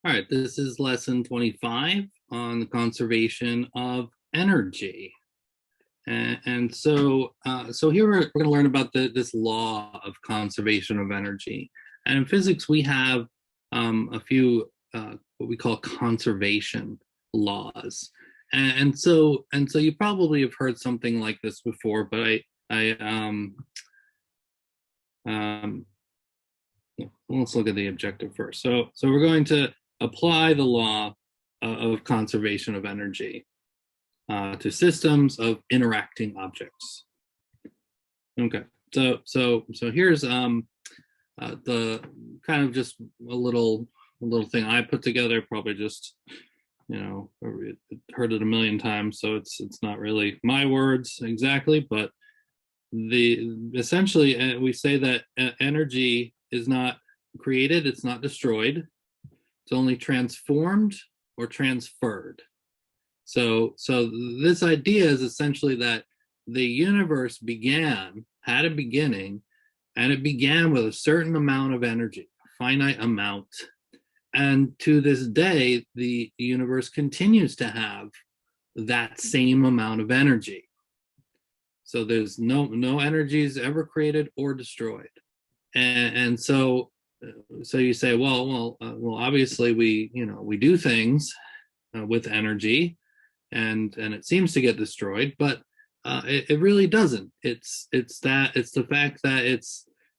All right, this is lesson 25 on the conservation of energy. So here we're going to learn about this law of conservation of energy. And in physics, we have a few what we call conservation laws. And so you probably have heard something like this before, but let's look at the objective first. So we're going to apply the law of conservation of energy to systems of interacting objects. Okay, so here's the kind of just a little thing I put together. Probably just heard it a million times, so it's not really my words exactly, but essentially we say that energy is not created, it's not destroyed. It's only transformed or transferred. So this idea is essentially that the universe had a beginning, and it began with a certain amount of energy, a finite amount. And to this day, the universe continues to have that same amount of energy. So there's no energy is ever created or destroyed. And so you say, well, obviously we do things with energy, and it seems to get destroyed, but it really doesn't. It's the fact that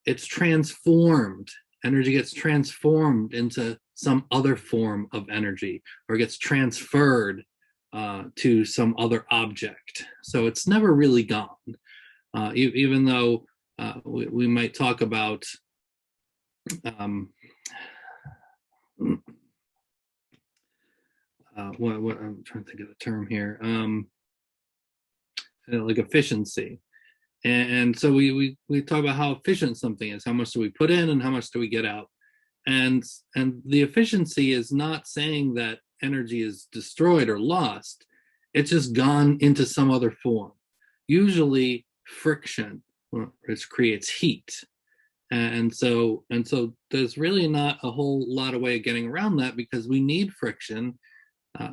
it's transformed. Energy gets transformed into some other form of energy, or gets transferred to some other object. So it's never really gone, even though we might talk about what I'm trying to think of the term here, like efficiency. And so we talk about how efficient something is. How much do we put in and how much do we get out? And the efficiency is not saying that energy is destroyed or lost. It's just gone into some other form. Usually friction, which creates heat. And so there's really not a whole lot of way of getting around that, because we need friction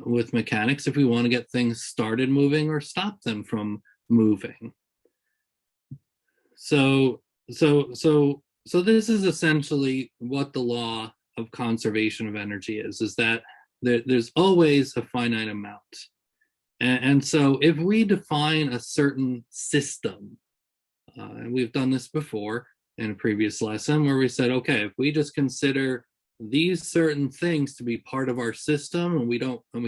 with mechanics if we want to get things started moving or stop them from moving. So this is essentially what the law of conservation of energy is that there's always a finite amount. And so if we define a certain system, and we've done this before in a previous lesson, where we said, okay, if we just consider these certain things to be part of our system, and we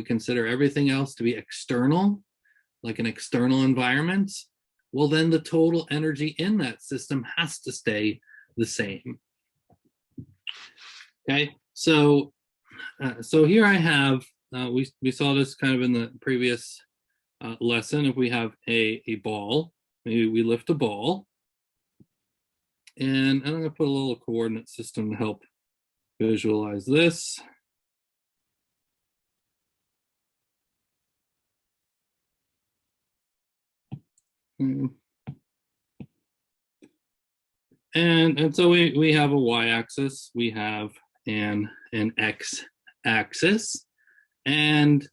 consider everything else to be external, like an external environment, well, then the total energy in that system has to stay the same. Okay, so here I have, we saw this kind of in the previous lesson. If we have a ball, maybe we lift a ball, and I'm going to put a little coordinate system to help visualize this. And so we have a y-axis, we have an x-axis, and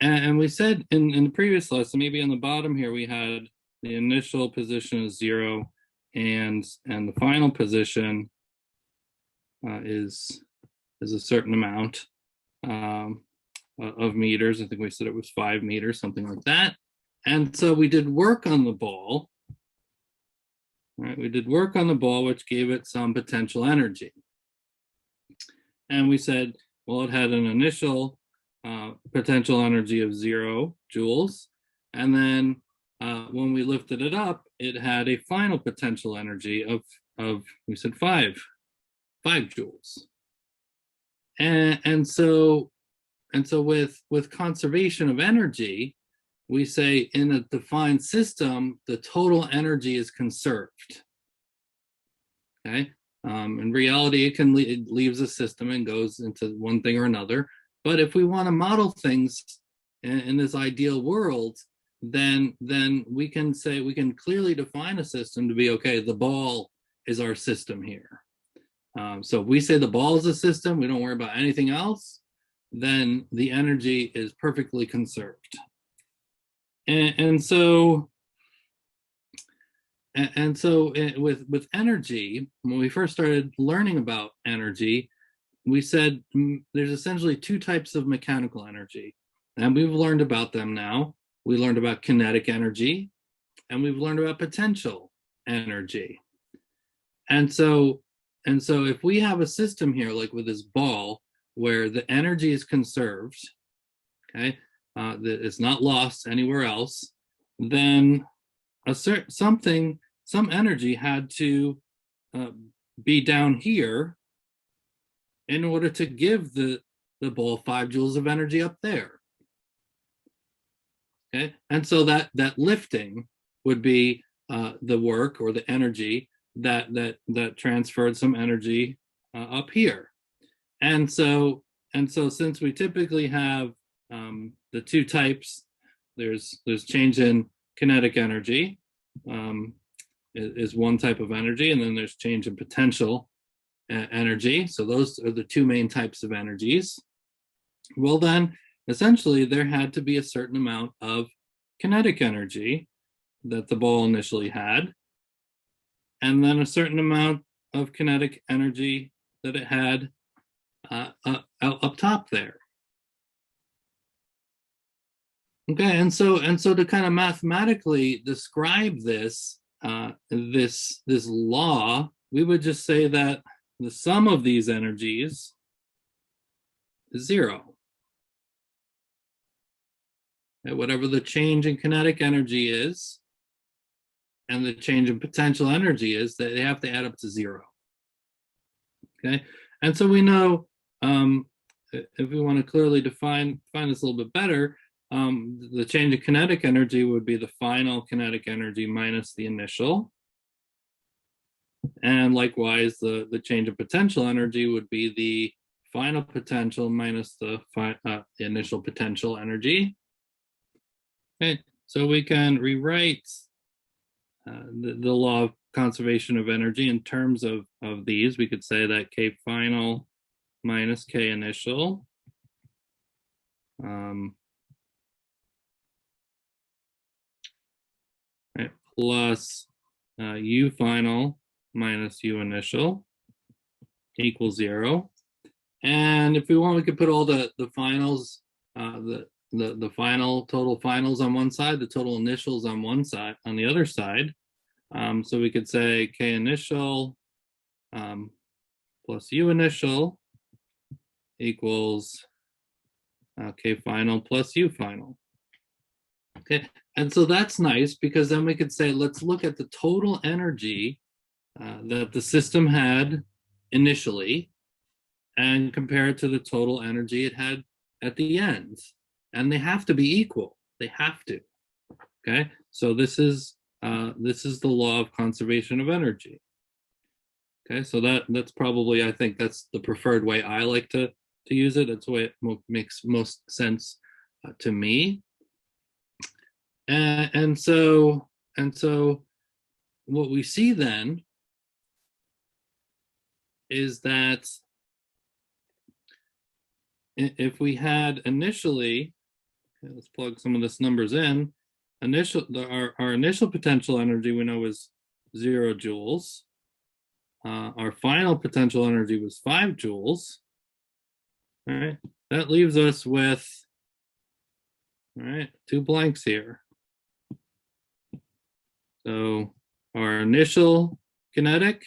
we said in the previous lesson, maybe on the bottom here, we had the initial position is 0, and the final position is a certain amount of meters. I think we said it was 5 meters, something like that. And so we did work on the ball. Right, we did work on the ball, which gave it some potential energy. And we said, well, it had an initial potential energy of 0 joules. And then when we lifted it up, it had a final potential energy of we said 5 joules. And so with conservation of energy, we say in a defined system, the total energy is conserved. Okay. In reality, it leaves a system and goes into one thing or another. But if we want to model things in this ideal world, then we can say, we can clearly define a system to be, okay, the ball is our system here. So if we say the ball is a system, we don't worry about anything else, then the energy is perfectly conserved. And so with energy, when we first started learning about energy, we said there's essentially two types of mechanical energy, and we've learned about them now. We learned about kinetic energy, and we've learned about potential energy. And so if we have a system here, like with this ball, where the energy is conserved, okay, that it's not lost anywhere else, then some energy had to be down here in order to give the ball 5 joules of energy up there. Okay, and so that lifting would be the work or the energy that transferred some energy up here. And so since we typically have the two types, there's change in kinetic energy is one type of energy, and then there's change in potential energy. So those are the two main types of energies. Well, then essentially there had to be a certain amount of kinetic energy that the ball initially had, and then a certain amount of kinetic energy that it had up top there. Okay, and so to kind of mathematically describe this this law, we would just say that the sum of these energies is zero. Okay, whatever the change in kinetic energy is and the change in potential energy is, that they have to add up to zero. Okay, and so we know if we want to clearly define this a little bit better, the change in kinetic energy would be the final kinetic energy minus the initial. And likewise, the change of potential energy would be the final potential minus the initial potential energy. Okay, so we can rewrite the law of conservation of energy in terms of these. We could say that K final minus K initial right, plus U final minus U initial equals 0. And if we want, we could put all the finals, the final total finals on one side, the total initials on one side, on the other side. So we could say K initial plus U initial equals K final plus U final. Okay, and so that's nice, because then we could say, let's look at the total energy that the system had initially and compare it to the total energy it had at the end. And they have to be equal. They have to. Okay, so this is the law of conservation of energy. Okay, so that's probably, I think that's the preferred way I like to use it. That's the way it makes most sense to me. And so what we see then is that if we had initially, okay, let's plug some of this numbers in. Our initial potential energy we know is 0 joules. Our final potential energy was 5 joules. All right, that leaves us with, all right, 2 blanks here. So our initial kinetic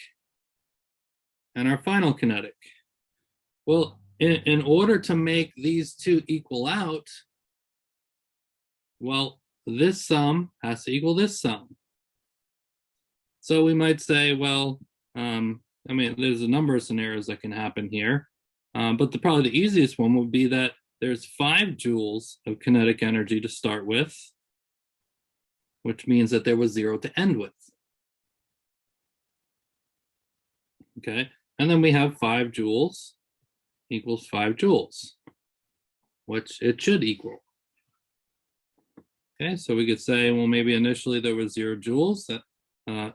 and our final kinetic. Well, in order to make these two equal out, well, this sum has to equal this sum. So we might say, well, I mean, there's a number of scenarios that can happen here, but probably the easiest one would be that there's 5 joules of kinetic energy to start with, which means that there was 0 to end with. Okay, and then we have 5 joules equals 5 joules, which it should equal. Okay, so we could say, well, maybe initially there was 0 joules, that,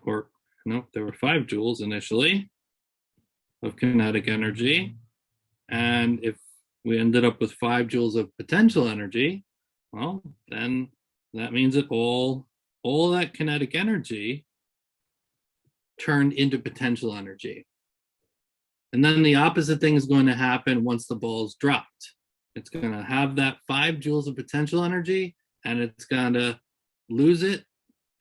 or no, there were 5 joules initially. of kinetic energy. And if we ended up with 5 joules of potential energy, well, then that means that all that kinetic energy turned into potential energy. And then the opposite thing is going to happen once the ball is dropped. It's going to have that 5 joules of potential energy, and it's going to lose it,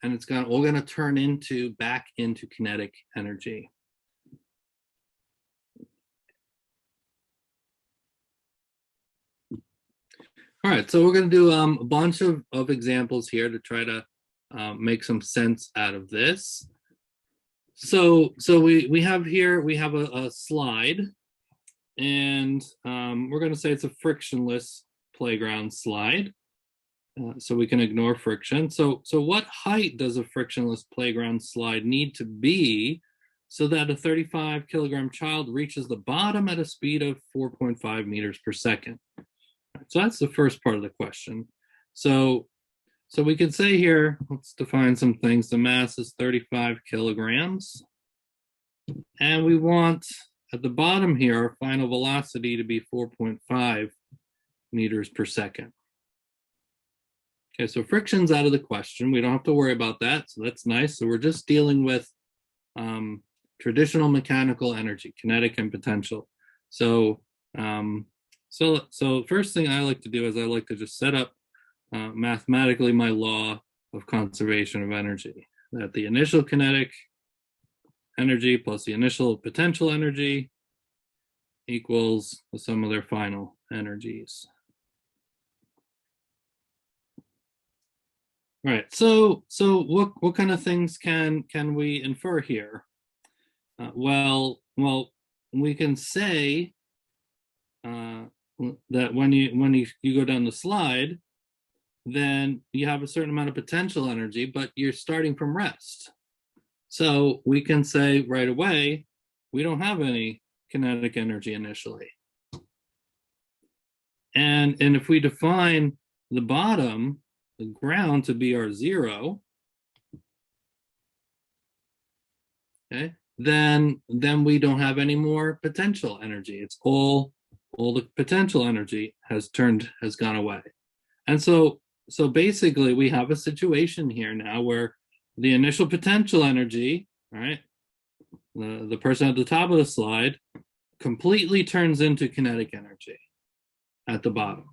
and it's all going to turn back into kinetic energy. All right, so we're going to do a bunch of examples here to try to make some sense out of this. So we have here, we have a slide, and we're going to say it's a frictionless playground slide. So we can ignore friction. So what height does a frictionless playground slide need to be so that a 35 kilogram child reaches the bottom at a speed of 4.5 meters per second? So that's the first part of the question. So we can say here, let's define some things. The mass is 35 kilograms. And we want, at the bottom here, our final velocity to be 4.5 meters per second. Okay, so friction's out of the question. We don't have to worry about that, so that's nice. So we're just dealing with traditional mechanical energy, kinetic and potential. So first thing I like to do is I like to just set up mathematically my law of conservation of energy, that the initial kinetic energy plus the initial potential energy equals the sum of their final energies. All right, so what kind of things can we infer here? Well, we can say that when you go down the slide, then you have a certain amount of potential energy, but you're starting from rest. So we can say right away, we don't have any kinetic energy initially. And if we define the bottom, the ground, to be our zero, okay, then we don't have any more potential energy. It's all the potential energy has gone away. And so basically we have a situation here now where the initial potential energy, right, the person at the top of the slide, completely turns into kinetic energy at the bottom.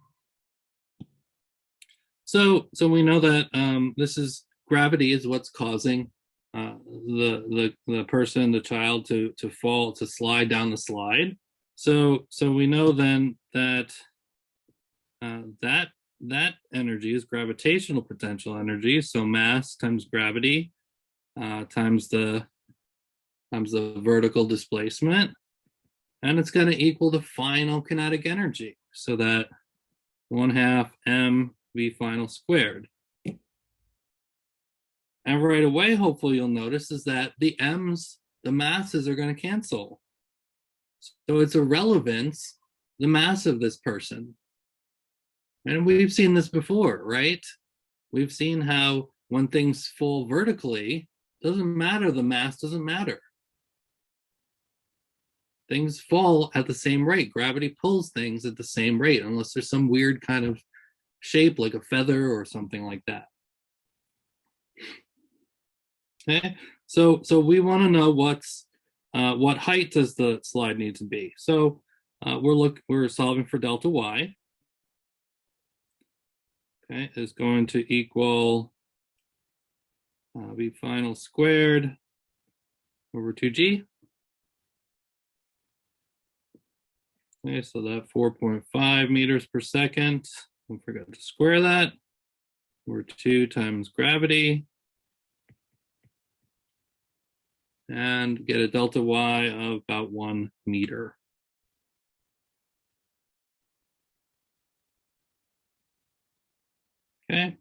So we know that this is gravity is what's causing the person, the child, to fall, to slide down the slide. So we know then that that energy is gravitational potential energy. So mass times gravity times the vertical displacement, and it's going to equal the final kinetic energy. So that 1/2 mv final squared. And right away, hopefully you'll notice is that the m's, the masses, are going to cancel. So it's irrelevance, the mass of this person. And we've seen this before, right? We've seen how when things fall vertically, doesn't matter, the mass doesn't matter. Things fall at the same rate. Gravity pulls things at the same rate, unless there's some weird kind of shape like a feather or something like that. Okay, so we want to know what height does the slide need to be. So we're solving for delta y. Okay, is going to equal v final squared over 2g. Okay, so that 4.5 meters per second. Don't forget to square that. Over 2 times gravity. And get a delta y of about 1 meter. Okay.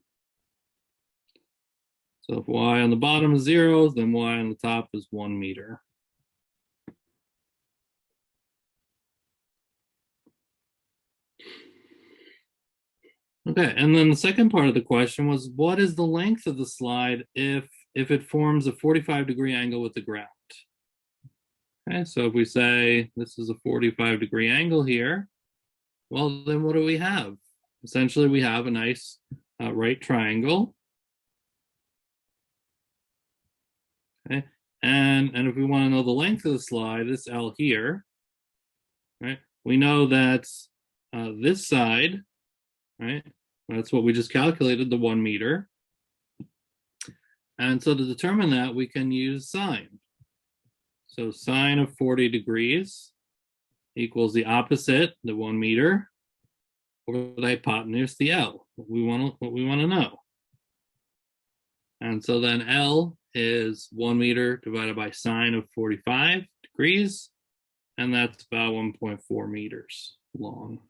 So if y on the bottom is 0, then y on the top is 1 meter. Okay, and then the second part of the question was, what is the length of the slide if it forms a 45-degree angle with the ground? Okay, so if we say this is a 45-degree angle here, well, then what do we have? Essentially, we have a nice right triangle. Okay, and if we want to know the length of the slide, this L here, right? We know that this side, right? That's what we just calculated, the 1 meter. And so to determine that, we can use sine. So sine of 40 degrees equals the opposite, the 1 meter, over the hypotenuse, the L, what we want to know. And so then L is 1 meter divided by sine of 45 degrees, and that's about 1.4 meters long.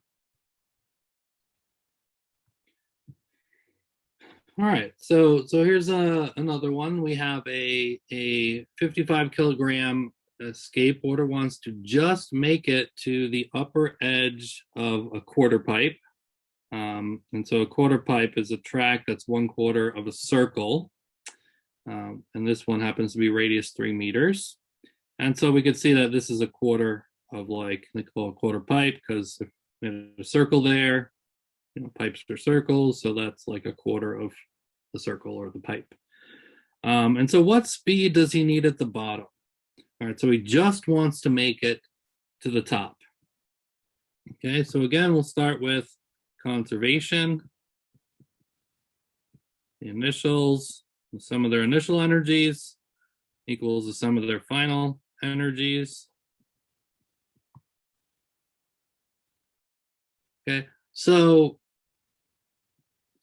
All right, so here's another one. We have a 55 kilogram skateboarder wants to just make it to the upper edge of a quarter pipe. And so a quarter pipe is a track that's 1/4 of a circle. And this one happens to be radius 3 meters. And so we could see that this is a quarter of, like, they call a quarter pipe because if there's a circle there, pipes are circles, so that's like a quarter of the circle or the pipe. And so what speed does he need at the bottom? All right, so he just wants to make it to the top. Okay, so again, we'll start with conservation. The initials, the sum of their initial energies equals the sum of their final energies. Okay, so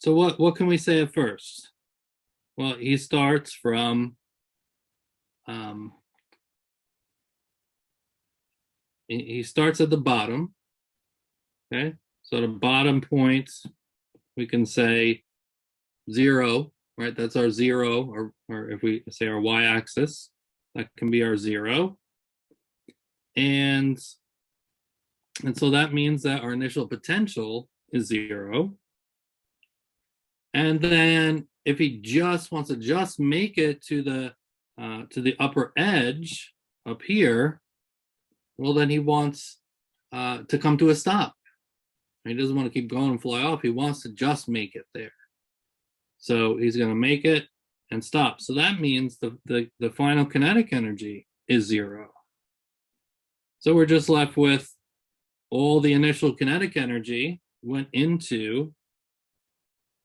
what can we say at first? Well, he starts from he starts at the bottom. Okay, so the bottom point, we can say 0, right? That's our 0, or if we say our y-axis, that can be our 0. And so that means that our initial potential is 0. And then if he just wants to just make it to the upper edge up here, well, then he wants to come to a stop. He doesn't want to keep going and fly off. He wants to just make it there. So he's going to make it and stop. So that means the final kinetic energy is 0. So we're just left with all the initial kinetic energy went into,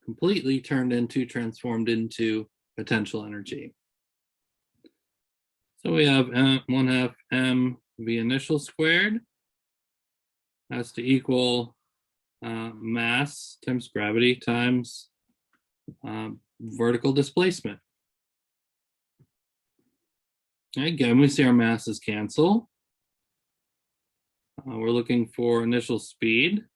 completely transformed into potential energy. So we have 1/2 mv initial squared has to equal mass times gravity times vertical displacement. Again, we see our masses cancel. We're looking for initial speed.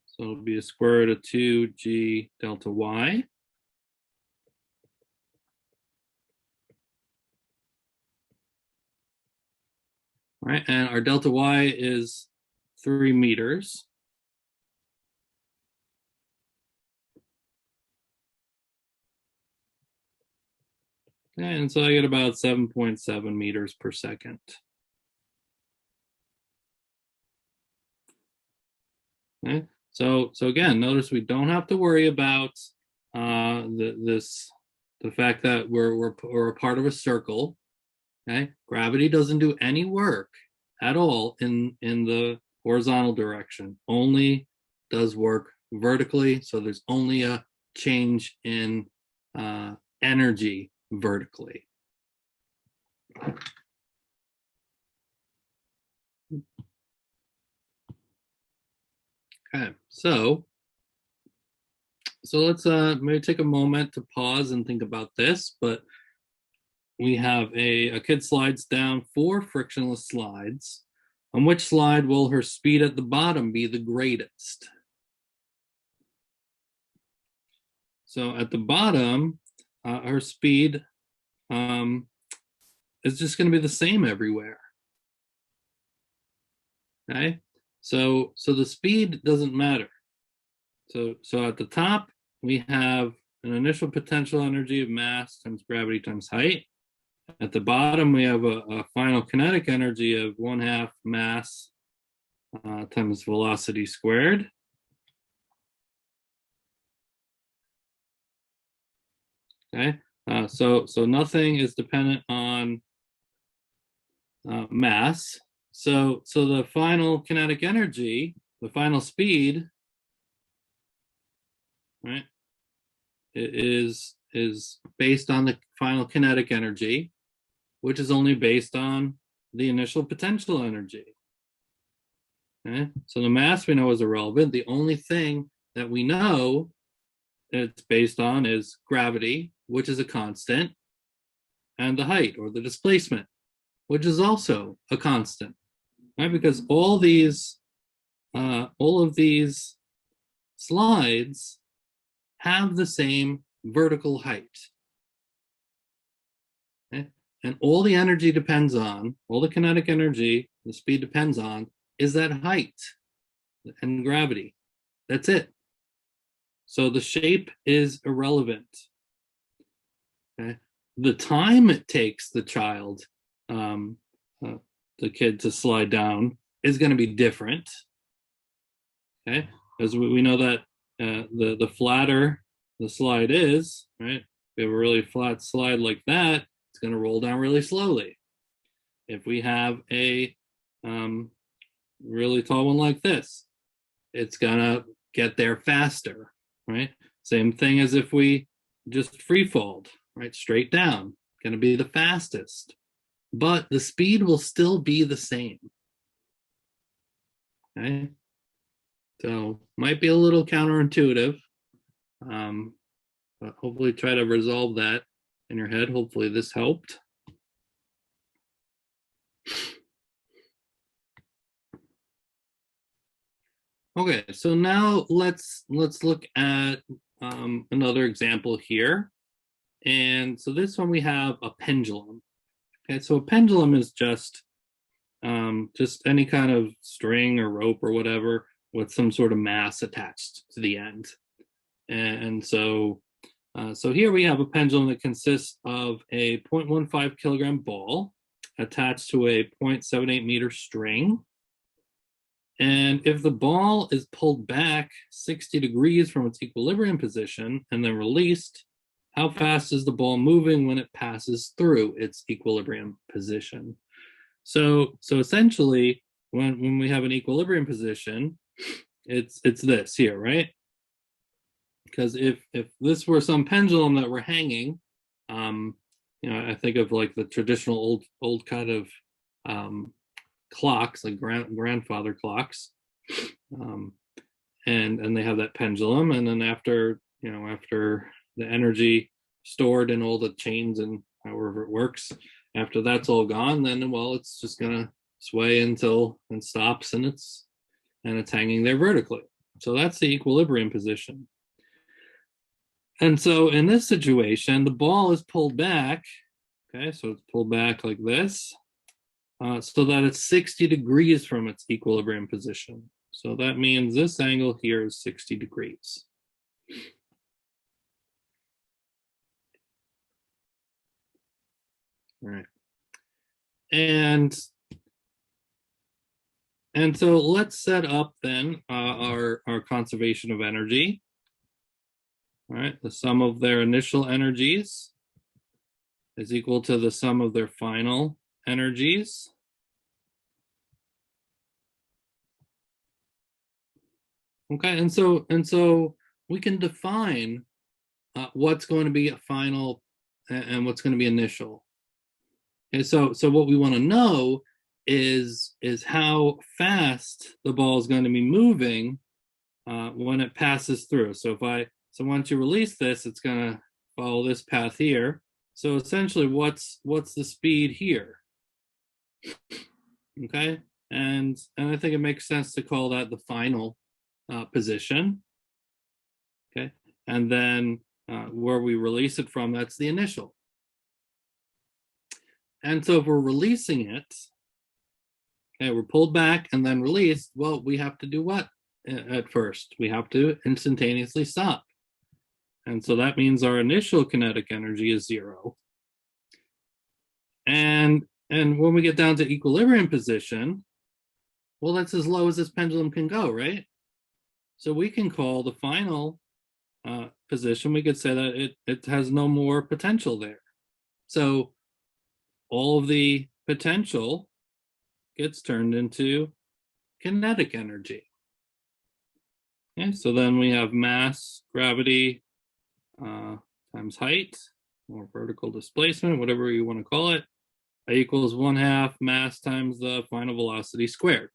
So it'll be a square root of 2g delta y. All right, and our delta y is 3 meters. And so I get about 7.7 meters per second. Okay, so again, notice we don't have to worry about the fact that we're a part of a circle. Okay, gravity doesn't do any work at all in the horizontal direction. Only does work vertically. So there's only a change in energy vertically. Okay, so let's maybe take a moment to pause and think about this. But we have a kid slides down 4 frictionless slides. On which slide will her speed at the bottom be the greatest? So at the bottom, her speed is just going to be the same everywhere. Okay, so the speed doesn't matter. So at the top, we have an initial potential energy of mass times gravity times height. At the bottom, we have a final kinetic energy of 1/2 mass times velocity squared. Okay, so nothing is dependent on mass. So the final kinetic energy, the final speed, right, is based on the final kinetic energy, which is only based on the initial potential energy. Okay, so the mass we know is irrelevant. The only thing that we know it's based on is gravity, which is a constant, and the height or the displacement, which is also a constant, right? Because all of these slides have the same vertical height. Okay? And all the energy depends on, all the kinetic energy, the speed depends on, is that height and gravity. That's it. So the shape is irrelevant. Okay? The time it takes the child, the kid to slide down is going to be different. Okay, because we know that the flatter the slide is, right? If we have a really flat slide like that, it's going to roll down really slowly. If we have a really tall one like this, it's going to get there faster, right? Same thing as if we just free falled, right? Straight down, going to be the fastest, but the speed will still be the same. Okay, so might be a little counterintuitive, but hopefully try to resolve that in your head. Hopefully this helped. Okay, so now let's look at another example here. And so this one we have a pendulum. Okay, so a pendulum is just any kind of string or rope or whatever with some sort of mass attached to the end. And so here we have a pendulum that consists of a 0.15 kilogram ball attached to a 0.78 meter string. And if the ball is pulled back 60 degrees from its equilibrium position and then released, how fast is the ball moving when it passes through its equilibrium position? So essentially, when we have an equilibrium position, it's this here, right? Because if this were some pendulum that were hanging, I think of like the traditional old kind of clocks, like grandfather clocks, and they have that pendulum, and then after the energy stored in all the chains and however it works, after that's all gone, then it's just gonna sway until it stops, and it's hanging there vertically. So that's the equilibrium position. And so in this situation, the ball is pulled back. Okay, so it's pulled back like this, so that it's 60 degrees from its equilibrium position. So that means this angle here is 60 degrees. All right. And so let's set up then our conservation of energy. All right, the sum of their initial energies is equal to the sum of their final energies. Okay, and so we can define what's going to be a final and what's going to be initial. Okay, so what we want to know is how fast the ball is going to be moving when it passes through. So once you release this, it's going to follow this path here. So essentially, what's the speed here? Okay, and I think it makes sense to call that the final position. Okay, and then where we release it from, that's the initial. And so if we're releasing it, okay, we're pulled back and then released, well, we have to do what at first? We have to instantaneously stop. And so that means our initial kinetic energy is 0. And when we get down to equilibrium position, well, that's as low as this pendulum can go, right? So we can call the final position, we could say that it has no more potential there. So all of the potential gets turned into kinetic energy. Okay, so then we have mass, gravity, times height, or vertical displacement, whatever you want to call it, equals 1/2 mass times the final velocity squared.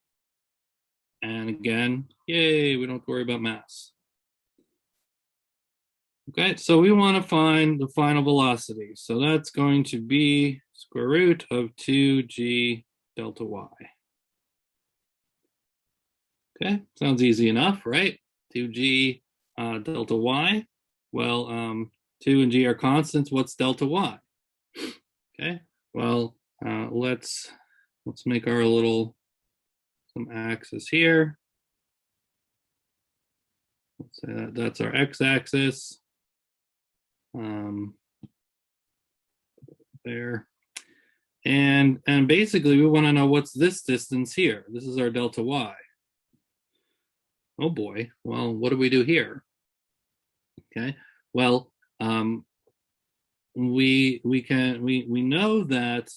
And again, yay, we don't have to worry about mass. Okay, so we want to find the final velocity. So that's going to be square root of 2g delta y. Okay, sounds easy enough, right? 2g delta y. Well, 2 and g are constants. What's delta y? Okay, well, let's make our little some axis here. Let's say that's our x-axis. There. And basically we want to know what's this distance here. This is our delta y. Oh boy. Well, what do we do here? Okay. Well, we know that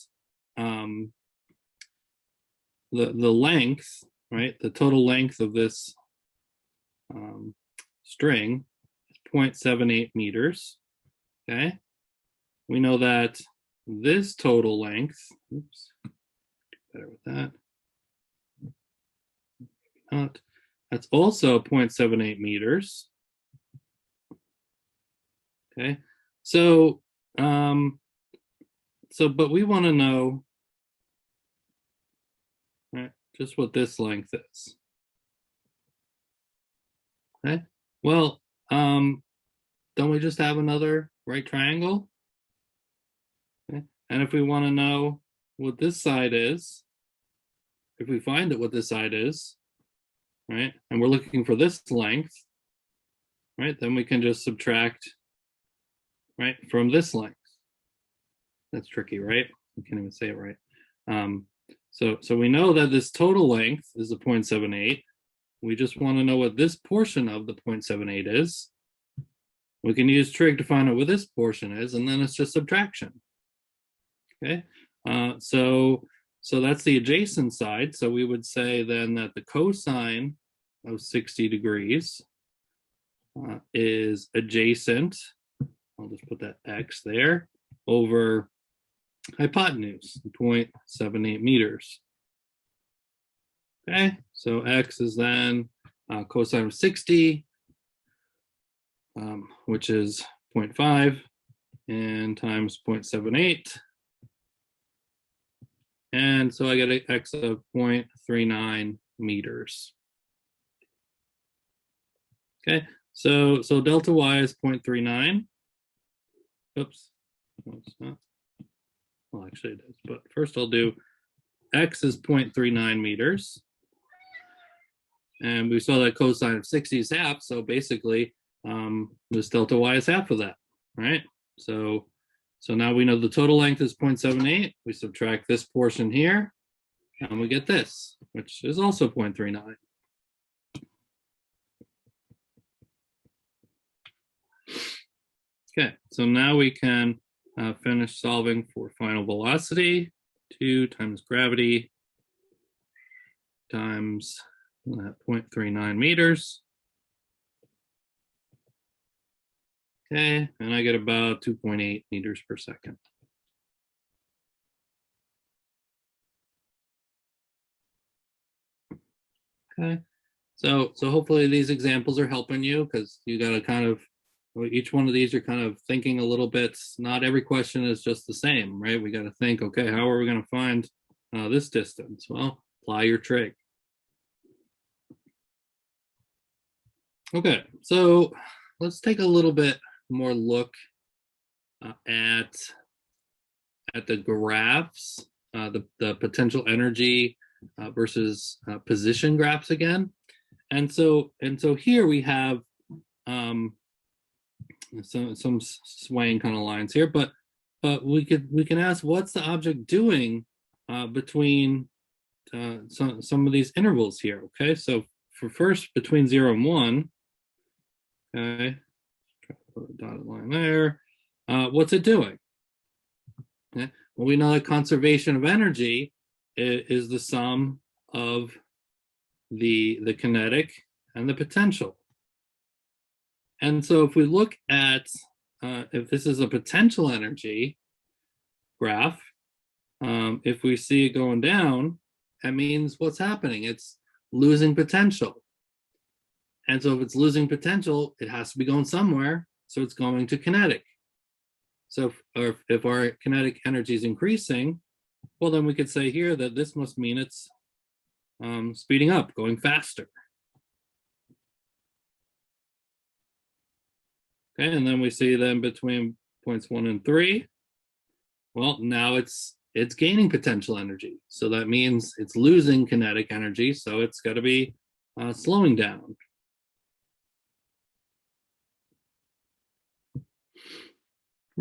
the length, right? The total length of this string is 0.78 meters. Okay. We know that this total length, oops, better with that. Not. That's also 0.78 meters. Okay. So, but we want to know, right, just what this length is. Okay. Well, don't we just have another right triangle? Okay. And if we want to know what this side is, if we find out what this side is, right, and we're looking for this length, right, then we can just subtract, right, from this length. That's tricky, right? I can't even say it right. So we know that this total length is a 0.78. We just want to know what this portion of the 0.78 is. We can use trig to find out what this portion is, and then it's just subtraction. Okay, so that's the adjacent side. So we would say then that the cosine of 60 degrees is adjacent. I'll just put that x there over hypotenuse, 0.78 meters. Okay, so x is then cosine of 60, which is 0.5, and times 0.78. And so I get an x of 0.39 meters. Okay, so delta y is 0.39. Oops, no, it's not. Well, actually it is, but first I'll do x is 0.39 meters. And we saw that cosine of 60 is half, so basically this delta y is half of that, right? So now we know the total length is 0.78. We subtract this portion here, and we get this, which is also 0.39. Okay, so now we can finish solving for final velocity. 2 times gravity times 0.39 meters. Okay, and I get about 2.8 meters per second. Okay, so hopefully these examples are helping you, because you got to kind of, each one of these you're kind of thinking a little bit. Not every question is just the same, right? We got to think, okay, how are we going to find this distance? Well, apply your trig. Okay, so let's take a little bit more look at the graphs, the potential energy versus position graphs again. And so here we have some swaying kind of lines here, but but we can ask, what's the object doing between some of these intervals here? Okay, so for first between 0 and 1, okay, put a dotted line there. What's it doing? Okay. Well, we know that conservation of energy is the sum of the kinetic and the potential. And so if we look at if this is a potential energy graph, if we see it going down, that means what's happening? It's losing potential. And so if it's losing potential, it has to be going somewhere. So it's going to kinetic. So if our kinetic energy is increasing, well, then we could say here that this must mean it's speeding up, going faster. Okay, and then we see then between points 1 and 3, well, now it's gaining potential energy. So that means it's losing kinetic energy, so it's got to be slowing down.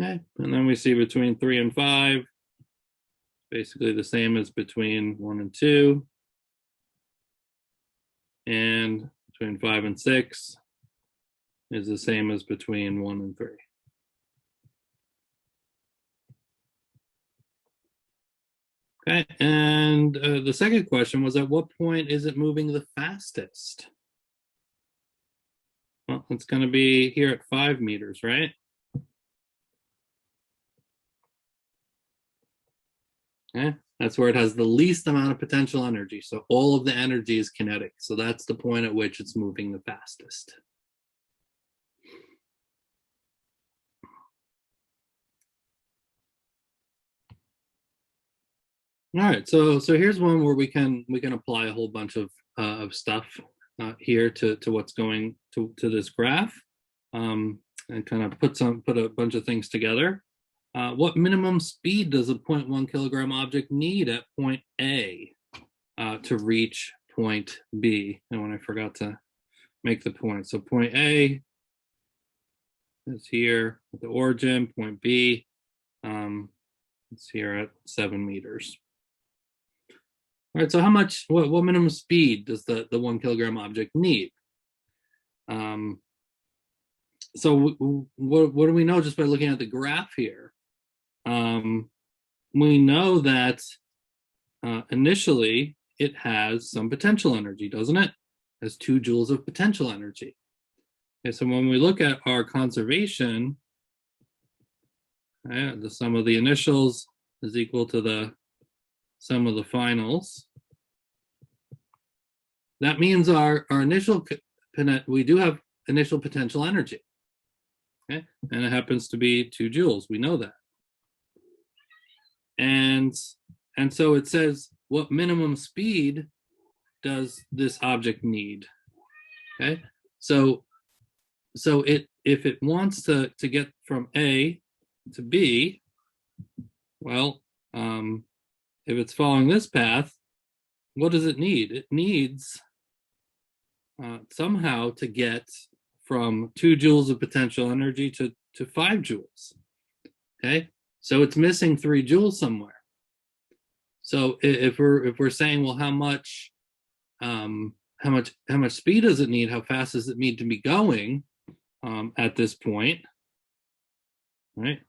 Okay, and then we see between 3 and 5, basically the same as between 1 and 2. And between 5 and 6 is the same as between 1 and 3. Okay, and the second question was, at what point is it moving the fastest? Well, it's going to be here at 5 meters, right? Okay, that's where it has the least amount of potential energy. So all of the energy is kinetic. So that's the point at which it's moving the fastest. All right, so here's one where we can apply a whole bunch of stuff here to what's going to this graph, and kind of put a bunch of things together. What minimum speed does a 0.1 kilogram object need at point A to reach point B? And when I forgot to make the point, so point A is here at the origin. Point B, it's here at 7 meters. All right, so what minimum speed does the 1 kilogram object need? So what do we know just by looking at the graph here? We know that initially it has some potential energy, doesn't it? It has 2 joules of potential energy. Okay, so when we look at our conservation, the sum of the initials is equal to the sum of the finals. That means our initial, we do have initial potential energy. Okay, and it happens to be 2 joules. We know that. And so it says, what minimum speed does this object need? Okay, so if it wants to get from A to B, well, if it's following this path, what does it need? It needs somehow to get from 2 joules of potential energy to 5 joules. Okay, so it's missing 3 joules somewhere. So if we're saying, well, how much speed does it need? How fast does it need to be going at this point, right?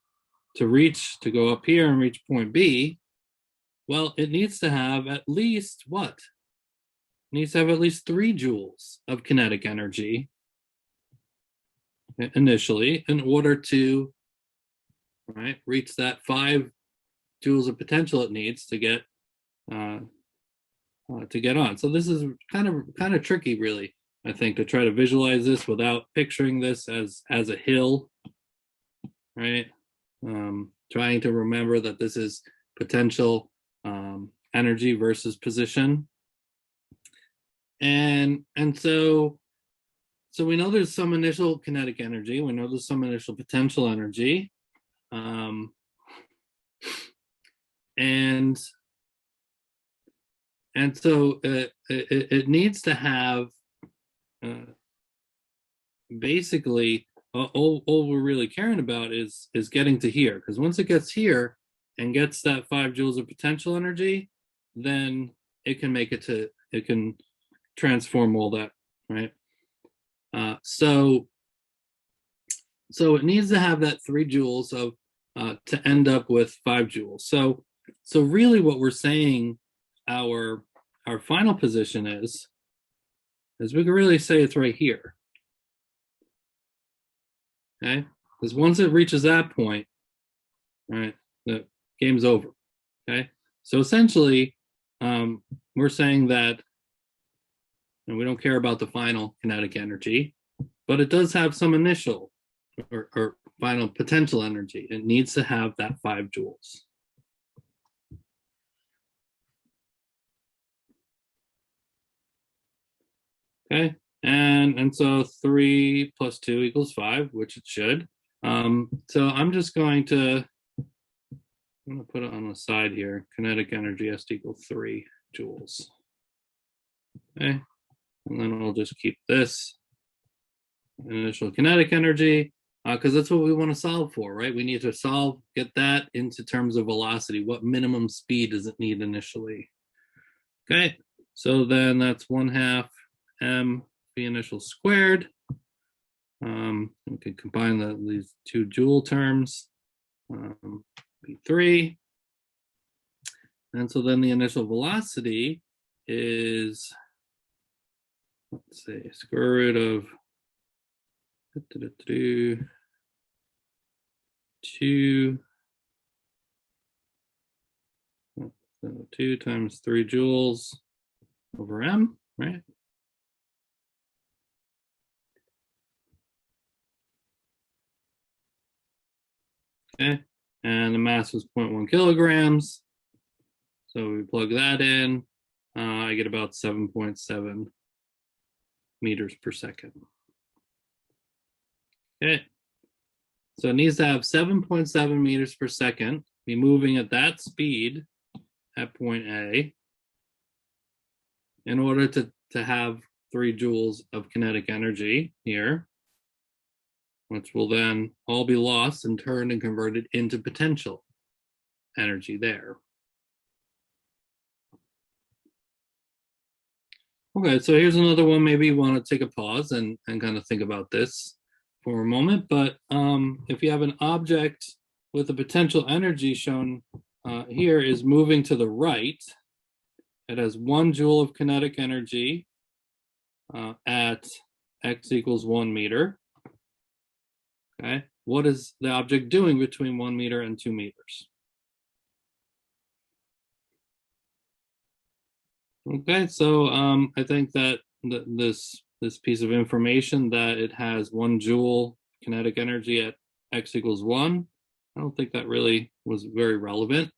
To go up here and reach point B, well, it needs to have at least what? It needs to have at least 3 joules of kinetic energy initially in order to, right, reach that 5 joules of potential it needs to get on. So this is kind of tricky, really, I think, to try to visualize this without picturing this as a hill, right? Trying to remember that this is potential energy versus position, and so we know there's some initial kinetic energy. We know there's some initial potential energy, and so it needs to have basically all we're really caring about is getting to here, because once it gets here and gets that 5 joules of potential energy, then it can transform all that, right? So it needs to have that 3 joules of to end up with 5 joules. So really what we're saying our final position is we can really say it's right here. Okay, because once it reaches that point, right, the game's over. Okay, so essentially, we're saying that, and we don't care about the final kinetic energy, but it does have some initial or final potential energy. It needs to have that 5 joules. Okay, and so 3 plus 2 equals 5, which it should. So I'm going to put it on the side here. Kinetic energy has to equal 3 joules. Okay, and then we'll just keep this initial kinetic energy, because that's what we want to solve for, right? We need to get that into terms of velocity. What minimum speed does it need initially? Okay, so then that's 1/2 m v initial squared. We can combine these 2 joule terms, v3. And so then the initial velocity is, let's say, square root of 2 times 3 joules over m, right? Okay, and the mass was 0.1 kilograms. So we plug that in, I get about 7.7 meters per second. Okay, so it needs to have 7.7 meters per second, be moving at that speed at point A in order to have 3 joules of kinetic energy here, which will then all be lost and turned and converted into potential energy there. Okay, so here's another one. Maybe you want to take a pause and kind of think about this for a moment. But if you have an object with the potential energy shown here is moving to the right, it has 1 joule of kinetic energy at x equals 1 meter. Okay, what is the object doing between 1 meter and 2 meters? Okay, so I think that this piece of information that it has 1 joule kinetic energy at x equals 1, I don't think that really was very relevant.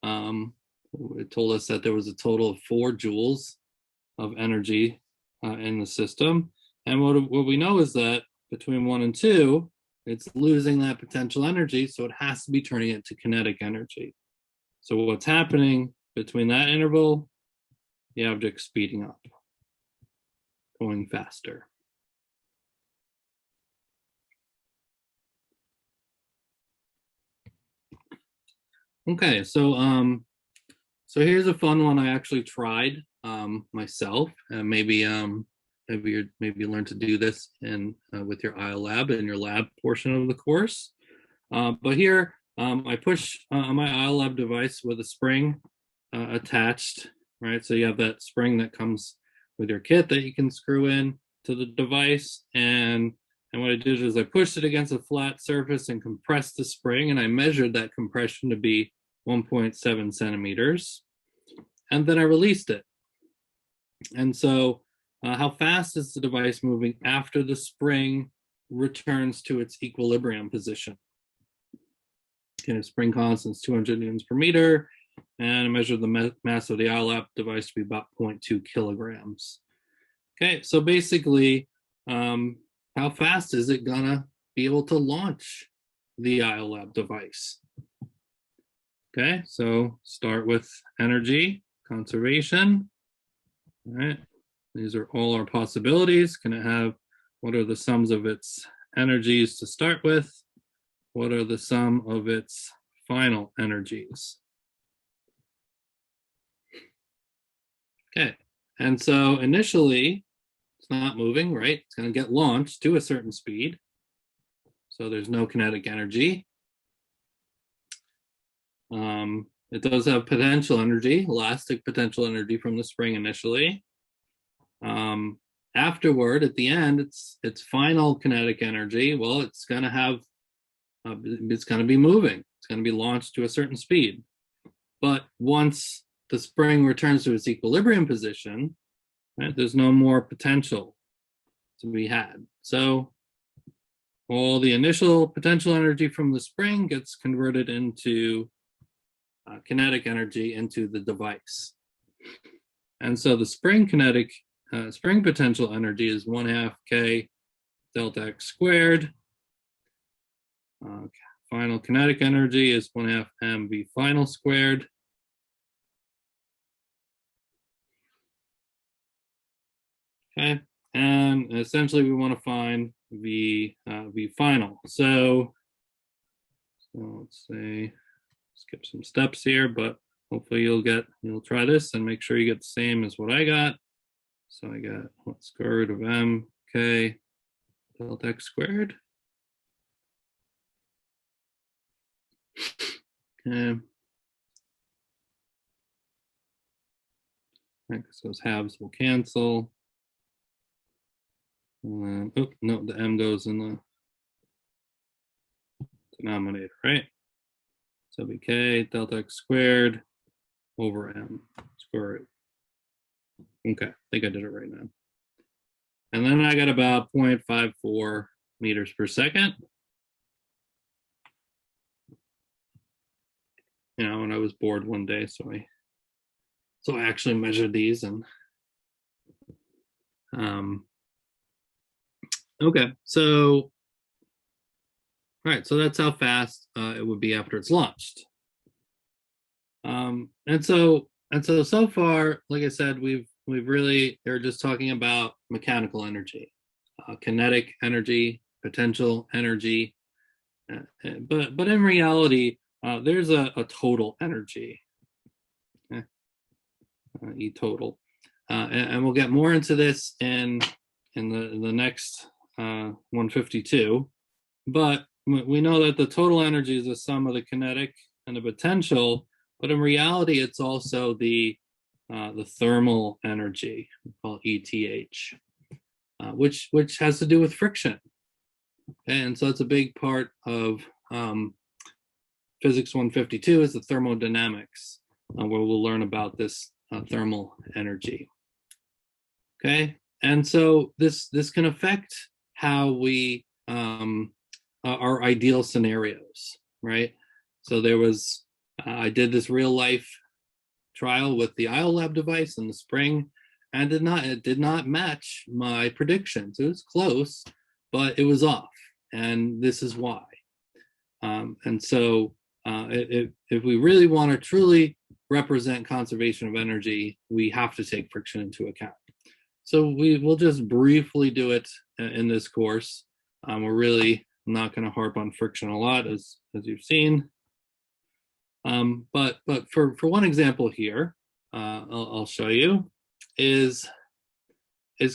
It told us that there was a total of 4 joules of energy in the system, and what we know is that between 1 and 2, it's losing that potential energy, so it has to be turning it to kinetic energy. So what's happening between that interval? The object speeding up, going faster. Okay, so here's a fun one I actually tried myself, and maybe you learn to do this with your ILab in your lab portion of the course. But here I push my ILab device with a spring attached. Right, so you have that spring that comes with your kit that you can screw in to the device, and what I did is I pushed it against a flat surface and compressed the spring, and I measured that compression to be 1.7 centimeters, and then I released it. And so how fast is the device moving after the spring returns to its equilibrium position? Okay, spring constant is 200 newtons per meter, and I measured the mass of the ILab device to be about 0.2 kilograms. Okay, so basically, how fast is it gonna be able to launch the ILab device? Okay, so start with energy conservation. All right, these are all our possibilities. Can it have, what are the sums of its energies to start with? What are the sum of its final energies? Okay, and so initially, it's not moving, right? It's going to get launched to a certain speed. So there's no kinetic energy. It does have potential energy, elastic potential energy from the spring initially. Afterward, at the end, its final kinetic energy. Well, it's going to have, it's going to be moving. It's going to be launched to a certain speed. But once the spring returns to its equilibrium position, right, there's no more potential to be had. So all the initial potential energy from the spring gets converted into kinetic energy into the device. And so the spring potential energy is 1/2 K delta X squared. Final kinetic energy is 1/2 mv final squared. Okay, and essentially we want to find v final. So let's say skip some steps here, but hopefully you'll try this and make sure you get the same as what I got. So I got square root of m k delta x squared. Okay. Because those halves will cancel. Oh no, the m goes in the denominator, right? So bk delta x squared over m square root. Okay, I think I did it right now. And then I got about 0.54 meters per second. You know, when I was bored one day, so I actually measured these and okay, so all right, so that's how fast it would be after it's launched. And so far, like I said, we've really, they're just talking about mechanical energy, kinetic energy, potential energy, but in reality, there's a total energy, okay? E total, and we'll get more into this in the next 152. But we know that the total energy is the sum of the kinetic and the potential, but in reality, it's also the thermal energy, we call ETH, which has to do with friction. And so it's a big part of Physics 152 is the thermodynamics, where we'll learn about this thermal energy. Okay, and so this can affect how we our ideal scenarios, right? So there was I did this real life trial with the IOLAB device in the spring, and it did not match my predictions. It was close, but it was off, and this is why. And so if we really want to truly represent conservation of energy, we have to take friction into account. So we will just briefly do it in this course. We're really not going to harp on friction a lot, as you've seen. But for one example here, I'll show you is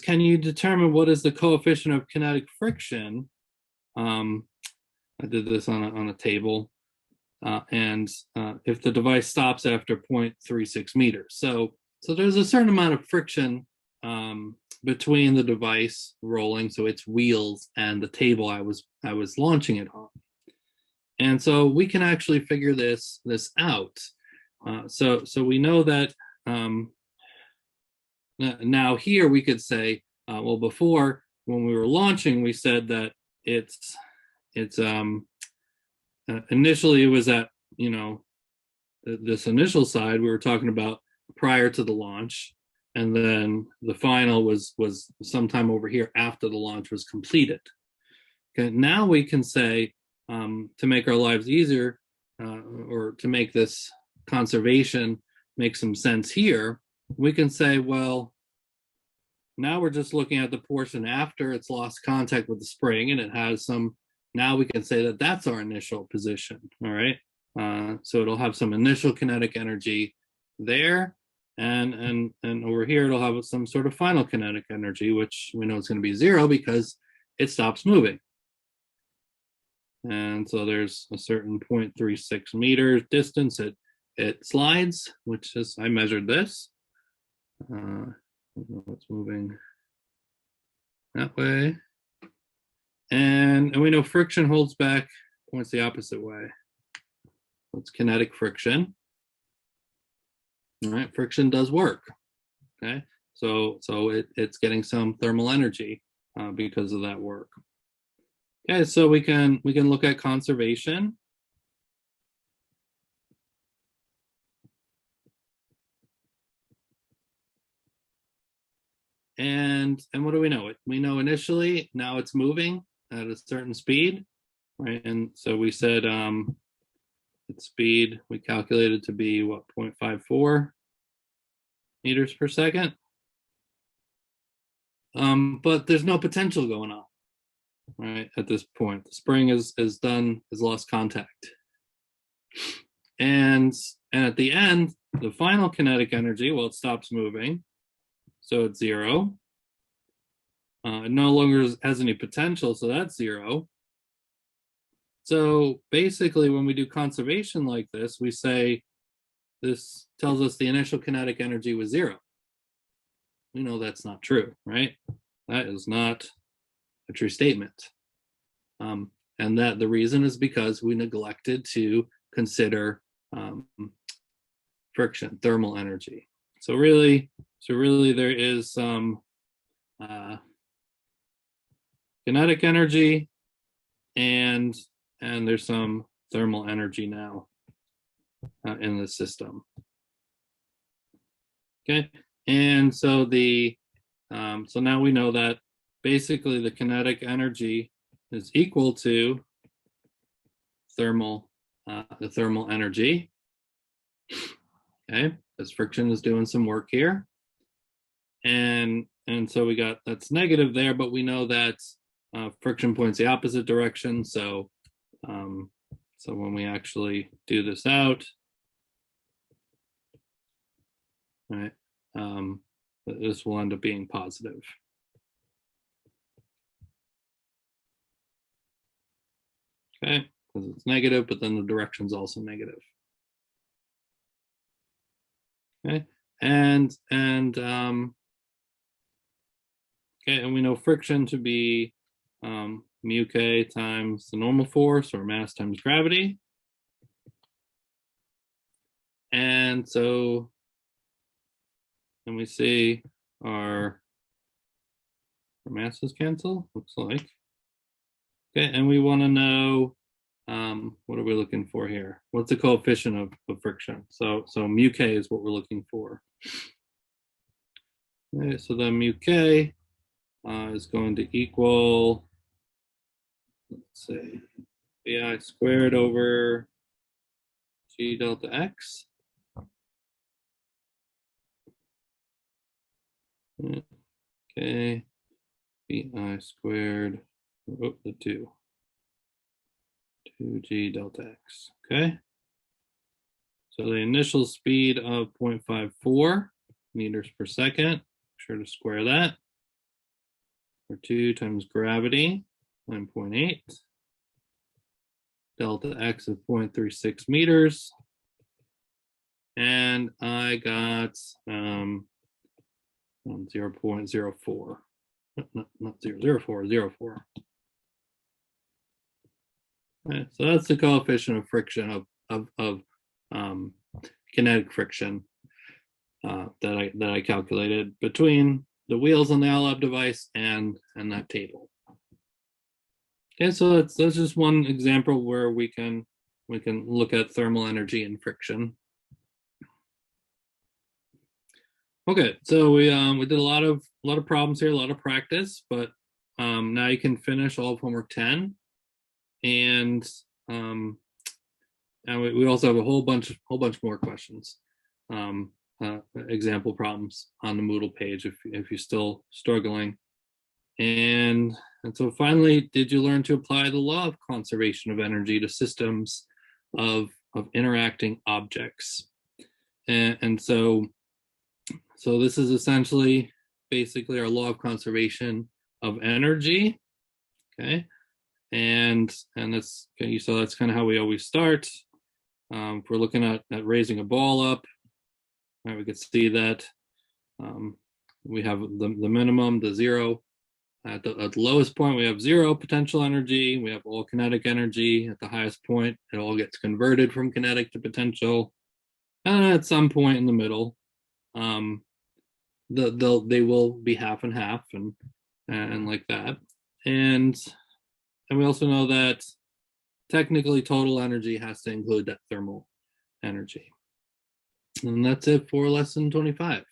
can you determine what is the coefficient of kinetic friction? I did this on a table, and if the device stops after 0.36 meters. So there's a certain amount of friction between the device rolling, so its wheels, and the table I was launching it on. And so we can actually figure this out. So we know that now here we could say, well, before when we were launching, we said that it's initially it was at, you know, this initial side we were talking about prior to the launch, and then the final was sometime over here after the launch was completed. Okay, now we can say, to make our lives easier, or to make this conservation make some sense here, we can say, well, now we're just looking at the portion after it's lost contact with the spring, and it has some, now we can say that that's our initial position, all right? So it'll have some initial kinetic energy there, and over here it'll have some sort of final kinetic energy, which we know is going to be 0 because it stops moving. And so there's a certain 0.36 meters distance it slides, which is, I measured this. It's moving that way. And we know friction holds back, points the opposite way. It's kinetic friction. All right, friction does work. Okay, so it's getting some thermal energy because of that work. Okay, so we can look at conservation. And what do we know? We know initially, now it's moving at a certain speed, right? And so we said its speed, we calculated to be what, 0.54 meters per second. But there's no potential going on, right? At this point, the spring is lost contact. And at the end, the final kinetic energy, well, it stops moving. So it's 0. It no longer has any potential, so that's 0. So basically, when we do conservation like this, we say this tells us the initial kinetic energy was 0. We know that's not true, right? That is not a true statement. And that the reason is because we neglected to consider friction, thermal energy. So really there is some kinetic energy and there's some thermal energy now in the system. Okay, and so so now we know that basically the kinetic energy is equal to the thermal energy. Okay, because friction is doing some work here. And so we got, that's negative there, but we know that friction points the opposite direction. So so when we actually do this out, right, this will end up being positive. Okay, because it's negative, but then the direction is also negative. Okay, and okay, and we know friction to be mu k times the normal force, or mass times gravity. And so then we see our masses cancel, looks like. Okay, and we want to know, what are we looking for here? What's the coefficient of friction? So mu k is what we're looking for. Okay, so then mu k is going to equal, let's say, bi squared over g delta x. Okay, bi squared, the 2g delta x. Okay, so the initial speed of 0.54 meters per second, make sure to square that, for 2 times gravity, 9.8, delta x of 0.36 meters, and I got 0.04, not 0.04, 0.04. Okay, so that's the coefficient of friction of kinetic friction that I calculated between the wheels on the iLab device and that table. Okay, so that's just one example where we can look at thermal energy and friction. Okay, so we did a lot of problems here, a lot of practice, but now you can finish all of homework 10, and we also have a whole bunch more questions. example problems on the Moodle page if you're still struggling. And so finally, did you learn to apply the law of conservation of energy to systems of interacting objects? And so this is essentially basically our law of conservation of energy. Okay. And that's okay, so that's kind of how we always start. If we're looking at raising a ball up, right, we could see that we have the minimum, the zero. At the lowest point, we have zero potential energy. We have all kinetic energy. At the highest point, it all gets converted from kinetic to potential. And at some point in the middle, they will be half and half, and like that. And we also know that technically total energy has to include that thermal energy. And that's it for lesson 25.